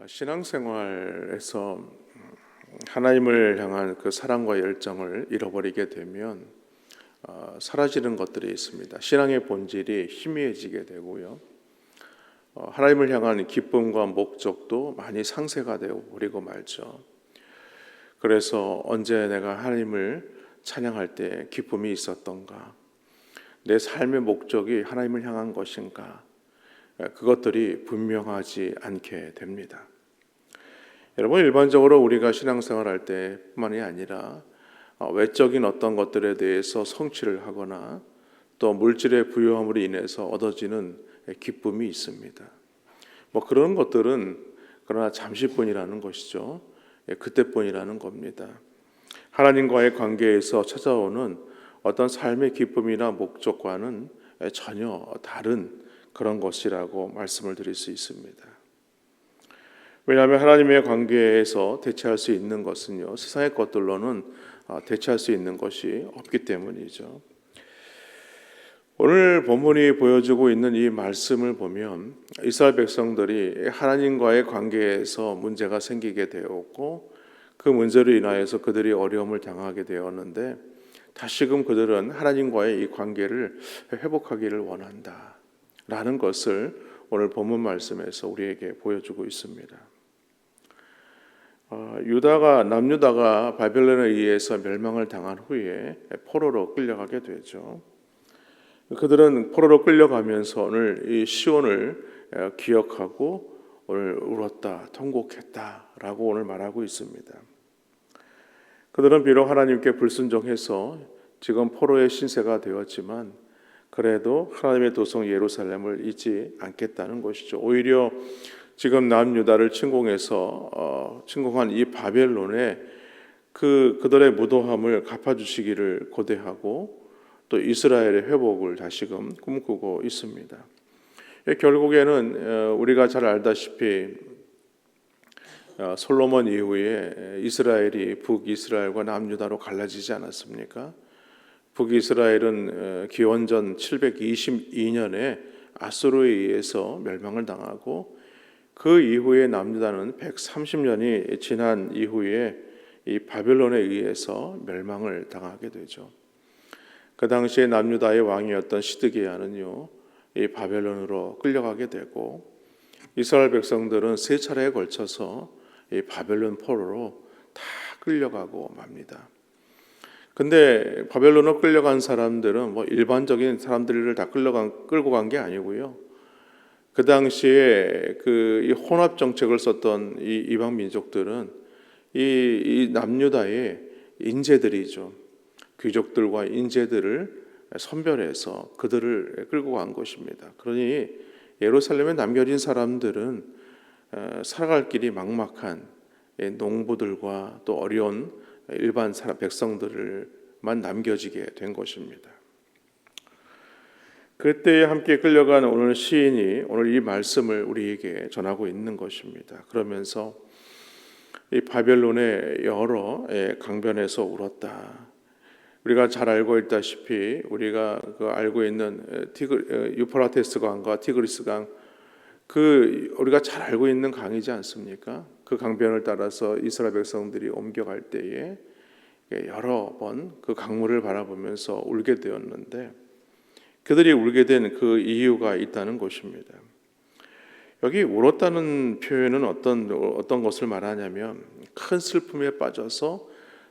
신앙생활에서 하나님을 향한 그 사랑과 열정을 잃어버리게 되면 사라지는 것들이 있습니다. 신앙의 본질이 희미해지게 되고요. 하나님을 향한 기쁨과 목적도 많이 상쇄가 되어 버리고 말죠. 그래서 언제 내가 하나님을 찬양할 때 기쁨이 있었던가, 내 삶의 목적이 하나님을 향한 것인가, 그것들이 분명하지 않게 됩니다. 여러분, 일반적으로 우리가 신앙생활 할 때뿐만이 아니라 외적인 어떤 것들에 대해서 성취를 하거나 또 물질의 부유함으로 인해서 얻어지는 기쁨이 있습니다. 그런 것들은 그러나 잠시뿐이라는 것이죠. 그때뿐이라는 겁니다. 하나님과의 관계에서 찾아오는 어떤 삶의 기쁨이나 목적과는 전혀 다른 그런 것이라고 말씀을 드릴 수 있습니다. 왜냐하면 하나님의 관계에서 대체할 수 있는 것은요, 세상의 것들로는 대체할 수 있는 것이 없기 때문이죠. 오늘 본문이 보여주고 있는 이 말씀을 보면 이스라엘 백성들이 하나님과의 관계에서 문제가 생기게 되었고, 그 문제로 인하여서 그들이 어려움을 당하게 되었는데, 다시금 그들은 하나님과의 이 관계를 회복하기를 원한다 라는 것을 오늘 본문 말씀에서 우리에게 보여주고 있습니다. 남유다가 바벨론에 의해서 멸망을 당한 후에 포로로 끌려가게 되죠. 그들은 포로로 끌려가면서 오늘 이 시온을 기억하고 오늘 울었다, 통곡했다라고 오늘 말하고 있습니다. 그들은 비록 하나님께 불순종해서 지금 포로의 신세가 되었지만 그래도 하나님의 도성 예루살렘을 잊지 않겠다는 것이죠. 오히려 지금 남유다를 침공한 이 바벨론에 그들의 무도함을 갚아주시기를 고대하고 또 이스라엘의 회복을 다시금 꿈꾸고 있습니다. 결국에는 우리가 잘 알다시피 솔로몬 이후에 이스라엘이 북이스라엘과 남유다로 갈라지지 않았습니까? 북이스라엘은 기원전 722년에 아수르에 의해서 멸망을 당하고, 그 이후에 남유다는 130년이 지난 이후에 이 바벨론에 의해서 멸망을 당하게 되죠. 그 당시에 남유다의 왕이었던 시드기야는요, 이 바벨론으로 끌려가게 되고, 이스라엘 백성들은 세 차례에 걸쳐서 이 바벨론 포로로 다 끌려가고 맙니다. 근데 바벨론으로 끌려간 사람들은 일반적인 사람들을 다 끌고 간 게 아니고요. 그 당시에 이 혼합 정책을 썼던 이 이방 민족들은 이 남유다의 인재들이죠. 귀족들과 인재들을 선별해서 그들을 끌고 간 것입니다. 그러니 예루살렘에 남겨진 사람들은 살아갈 길이 막막한 농부들과 또 어려운 일반 백성들만 남겨지게 된 것입니다. 그때에 함께 끌려간 오늘 시인이 오늘 이 말씀을 우리에게 전하고 있는 것입니다. 그러면서 이 바벨론의 여러 강변에서 울었다. 우리가 잘 알고 있다시피 우리가 알고 있는 유프라테스 강과 티그리스 강, 우리가 잘 알고 있는 강이지 않습니까? 그 강변을 따라서 이스라엘 백성들이 옮겨갈 때에 여러 번 그 강물을 바라보면서 울게 되었는데, 그들이 울게 된 그 이유가 있다는 것입니다. 여기 울었다는 표현은 어떤 것을 말하냐면 큰 슬픔에 빠져서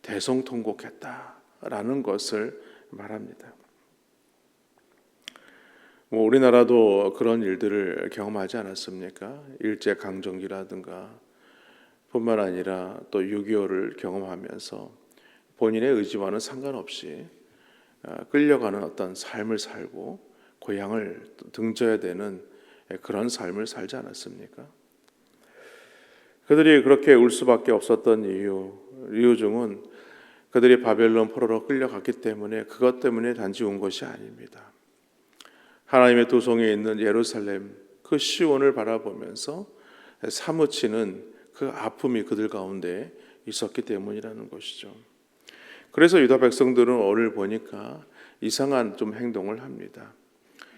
대성통곡했다라는 것을 말합니다. 우리나라도 그런 일들을 경험하지 않았습니까? 일제강점기라든가 뿐만 아니라 또 6.25를 경험하면서 본인의 의지와는 상관없이 끌려가는 어떤 삶을 살고 고향을 등져야 되는 그런 삶을 살지 않았습니까? 그들이 그렇게 울 수밖에 없었던 이유 중은 그들이 바벨론 포로로 끌려갔기 때문에, 그것 때문에 단지 온 것이 아닙니다. 하나님의 도성에 있는 예루살렘, 그 시온을 바라보면서 사무치는 그 아픔이 그들 가운데 있었기 때문이라는 것이죠. 그래서 유다 백성들은 오늘 보니까 이상한 좀 행동을 합니다.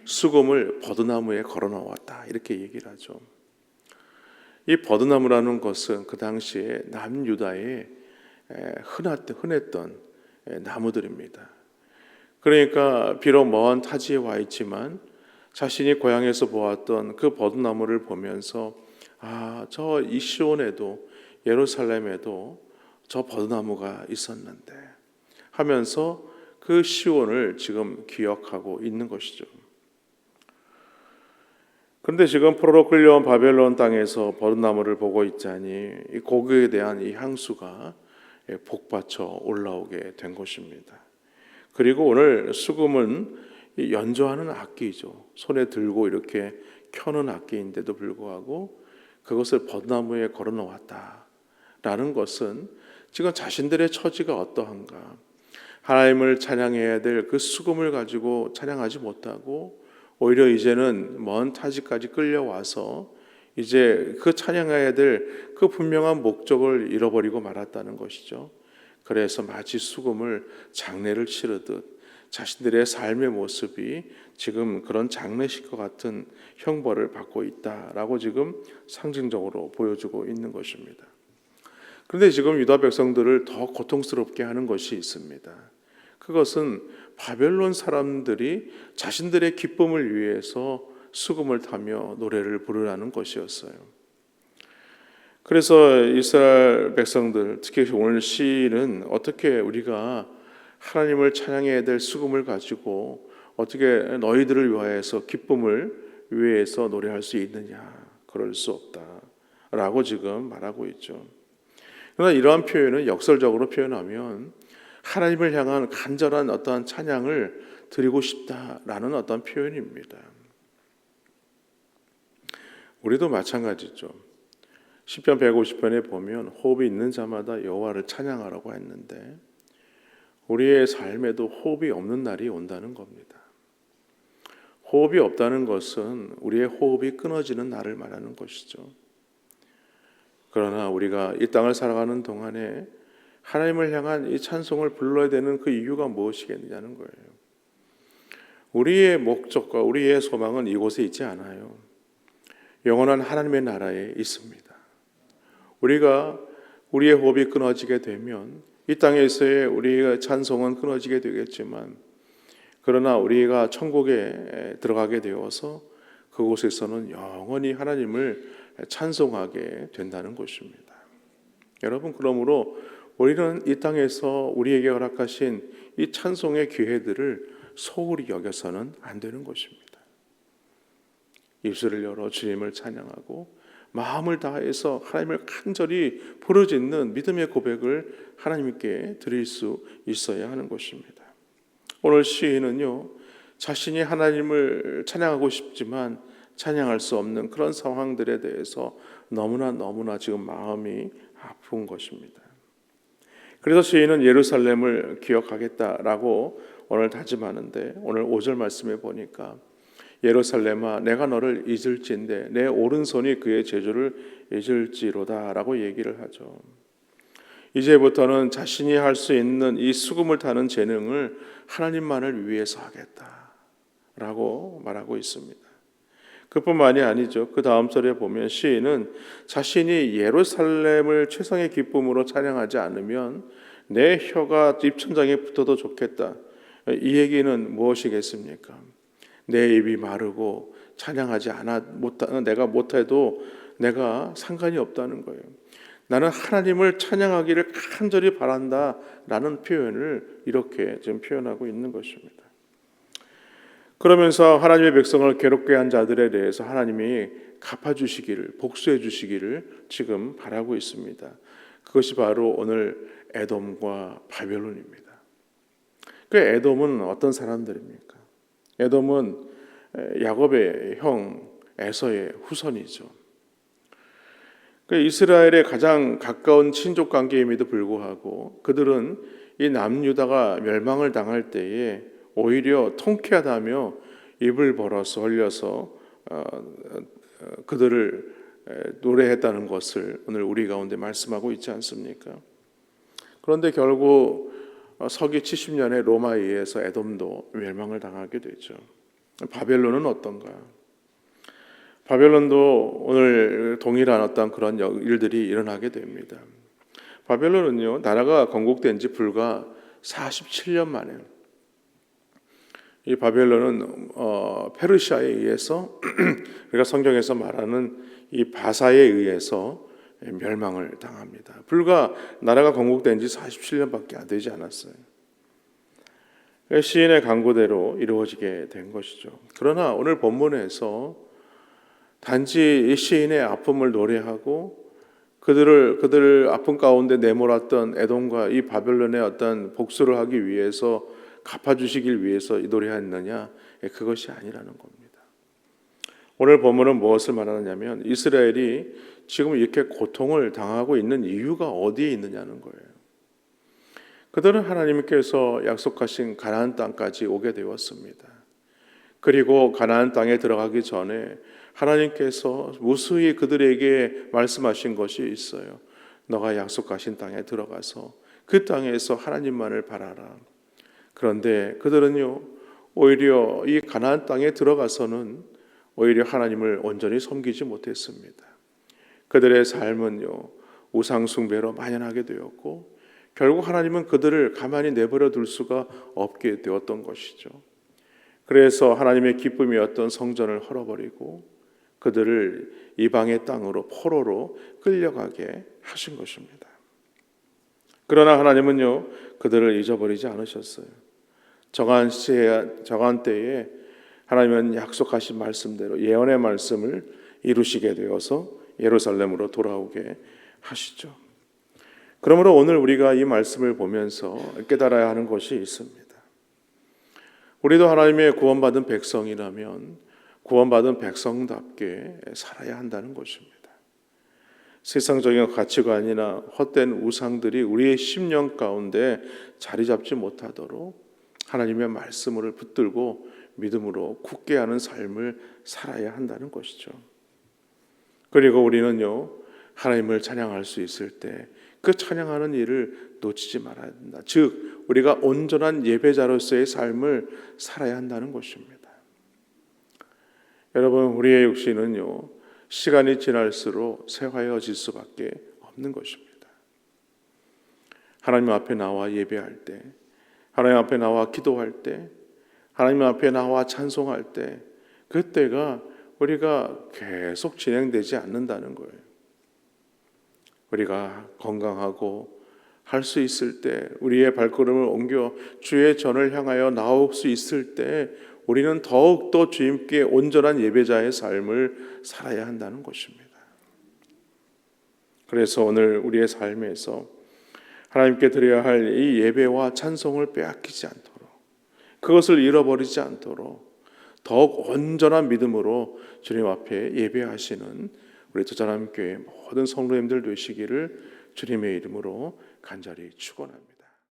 수금을 버드나무에 걸어 놓았다, 이렇게 얘기를 하죠. 이 버드나무라는 것은 그 당시에 남유다에 흔했던 나무들입니다. 그러니까 비록 먼 타지에 와 있지만 자신이 고향에서 보았던 그 버드나무를 보면서 저 이 시온에도 예루살렘에도 저 버드나무가 있었는데 하면서 그 시온을 지금 기억하고 있는 것이죠. 그런데 지금 포로로 끌려온 바벨론 땅에서 버드나무를 보고 있자니 이 고기에 대한 이 향수가 복받쳐 올라오게 된 것입니다. 그리고 오늘 수금은 연주하는 악기죠. 손에 들고 이렇게 켜는 악기인데도 불구하고 그것을 버드나무에 걸어 놓았다라는 것은 지금 자신들의 처지가 어떠한가, 하나님을 찬양해야 될 그 수금을 가지고 찬양하지 못하고 오히려 이제는 먼 타지까지 끌려와서 이제 그 찬양해야 될 그 분명한 목적을 잃어버리고 말았다는 것이죠. 그래서 마치 수금을 장례를 치르듯 자신들의 삶의 모습이 지금 그런 장례식과 같은 형벌을 받고 있다라고 지금 상징적으로 보여주고 있는 것입니다. 그런데 지금 유다 백성들을 더 고통스럽게 하는 것이 있습니다. 그것은 바벨론 사람들이 자신들의 기쁨을 위해서 수금을 타며 노래를 부르라는 것이었어요. 그래서 이스라엘 백성들, 특히 오늘 시인은 어떻게 우리가 하나님을 찬양해야 될 수금을 가지고 어떻게 너희들을 위하여서 기쁨을 위해서 노래할 수 있느냐, 그럴 수 없다라고 지금 말하고 있죠. 그러나 이러한 표현은 역설적으로 표현하면 하나님을 향한 간절한 어떠한 찬양을 드리고 싶다라는 어떤 표현입니다. 우리도 마찬가지죠. 시편 150편에 보면 호흡이 있는 자마다 여호와를 찬양하라고 했는데 우리의 삶에도 호흡이 없는 날이 온다는 겁니다. 호흡이 없다는 것은 우리의 호흡이 끊어지는 날을 말하는 것이죠. 그러나 우리가 이 땅을 살아가는 동안에 하나님을 향한 이 찬송을 불러야 되는 그 이유가 무엇이겠느냐는 거예요. 우리의 목적과 우리의 소망은 이곳에 있지 않아요. 영원한 하나님의 나라에 있습니다. 우리가 우리의 호흡이 끊어지게 되면 이 땅에서의 우리의 찬송은 끊어지게 되겠지만 그러나 우리가 천국에 들어가게 되어서 그곳에서는 영원히 하나님을 찬송하게 된다는 것입니다. 여러분, 그러므로 우리는 이 땅에서 우리에게 허락하신 이 찬송의 기회들을 소홀히 여겨서는 안 되는 것입니다. 입술을 열어 주님을 찬양하고 마음을 다해서 하나님을 간절히 부르짖는 믿음의 고백을 하나님께 드릴 수 있어야 하는 것입니다. 오늘 시인은요, 자신이 하나님을 찬양하고 싶지만 찬양할 수 없는 그런 상황들에 대해서 너무나 지금 마음이 아픈 것입니다. 그래서 시인은 예루살렘을 기억하겠다라고 오늘 다짐하는데 오늘 5절 말씀에 보니까 예루살렘아 내가 너를 잊을진대 내 오른손이 그의 제주를 잊을지로다 라고 얘기를 하죠. 이제부터는 자신이 할 수 있는 이 수금을 타는 재능을 하나님만을 위해서 하겠다 라고 말하고 있습니다. 그뿐만이 아니죠. 그 다음 절에 보면 시인은 자신이 예루살렘을 최상의 기쁨으로 찬양하지 않으면 내 혀가 입천장에 붙어도 좋겠다. 이 얘기는 무엇이겠습니까? 내 입이 마르고 찬양하지 내가 못해도 내가 상관이 없다는 거예요. 나는 하나님을 찬양하기를 간절히 바란다라는 표현을 이렇게 지금 표현하고 있는 것입니다. 그러면서 하나님의 백성을 괴롭게 한 자들에 대해서 하나님이 갚아주시기를, 복수해 주시기를 지금 바라고 있습니다. 그것이 바로 오늘 에돔과 바벨론입니다. 그 에돔은 어떤 사람들입니까? 에돔은 야곱의 형 에서의 후손이죠. 그 이스라엘의 가장 가까운 친족 관계임에도 불구하고 그들은 이 남유다가 멸망을 당할 때에 오히려 통쾌하다며 입을 벌어서 흘려서 그들을 노래했다는 것을 오늘 우리 가운데 말씀하고 있지 않습니까? 그런데 결국 서기 70년에 로마에 의해서 에돔도 멸망을 당하게 되죠. 바벨론은 어떤가? 바벨론도 오늘 동일한 어떤 그런 일들이 일어나게 됩니다. 바벨론은요, 나라가 건국된 지 불과 47년 만에 이 바벨론은 페르시아에 의해서 우리가 성경에서 말하는 이 바사에 의해서 멸망을 당합니다. 불과 나라가 건국된 지 47년밖에 안 되지 않았어요. 시인의 간구대로 이루어지게 된 것이죠. 그러나 오늘 본문에서 단지 이 시인의 아픔을 노래하고 그들을 아픔 가운데 내몰았던 에돔과 이 바벨론의 어떤 복수를 하기 위해서 갚아주시길 위해서 이 노래했느냐? 그것이 아니라는 겁니다. 오늘 본문은 무엇을 말하느냐면 이스라엘이 지금 이렇게 고통을 당하고 있는 이유가 어디에 있느냐는 거예요. 그들은 하나님께서 약속하신 가나안 땅까지 오게 되었습니다. 그리고 가나안 땅에 들어가기 전에 하나님께서 무수히 그들에게 말씀하신 것이 있어요. 너가 약속하신 땅에 들어가서 그 땅에서 하나님만을 바라라. 그런데 그들은요, 오히려 이 가나안 땅에 들어가서는 오히려 하나님을 온전히 섬기지 못했습니다. 그들의 삶은요, 우상 숭배로 만연하게 되었고 결국 하나님은 그들을 가만히 내버려 둘 수가 없게 되었던 것이죠. 그래서 하나님의 기쁨이었던 성전을 헐어버리고 그들을 이방의 땅으로 포로로 끌려가게 하신 것입니다. 그러나 하나님은요, 그들을 잊어버리지 않으셨어요. 정한 때에 하나님은 약속하신 말씀대로 예언의 말씀을 이루시게 되어서 예루살렘으로 돌아오게 하시죠. 그러므로 오늘 우리가 이 말씀을 보면서 깨달아야 하는 것이 있습니다. 우리도 하나님의 구원받은 백성이라면 구원받은 백성답게 살아야 한다는 것입니다. 세상적인 가치관이나 헛된 우상들이 우리의 심령 가운데 자리 잡지 못하도록 하나님의 말씀을 붙들고 믿음으로 굳게 하는 삶을 살아야 한다는 것이죠. 그리고 우리는요, 하나님을 찬양할 수 있을 때 그 찬양하는 일을 놓치지 말아야 된다. 즉 우리가 온전한 예배자로서의 삶을 살아야 한다는 것입니다. 여러분, 우리의 육신은요, 시간이 지날수록 쇠화해질 수밖에 없는 것입니다. 하나님 앞에 나와 예배할 때, 하나님 앞에 나와 기도할 때, 하나님 앞에 나와 찬송할 때, 그때가 우리가 계속 진행되지 않는다는 거예요. 우리가 건강하고 할 수 있을 때, 우리의 발걸음을 옮겨 주의 전을 향하여 나올 수 있을 때 우리는 더욱더 주님께 온전한 예배자의 삶을 살아야 한다는 것입니다. 그래서 오늘 우리의 삶에서 하나님께 드려야 할 이 예배와 찬송을 빼앗기지 않도록, 그것을 잃어버리지 않도록 더욱 온전한 믿음으로 주님 앞에 예배하시는 우리 두자람교회 모든 성도님들 되시기를 주님의 이름으로 간절히 축원합니다.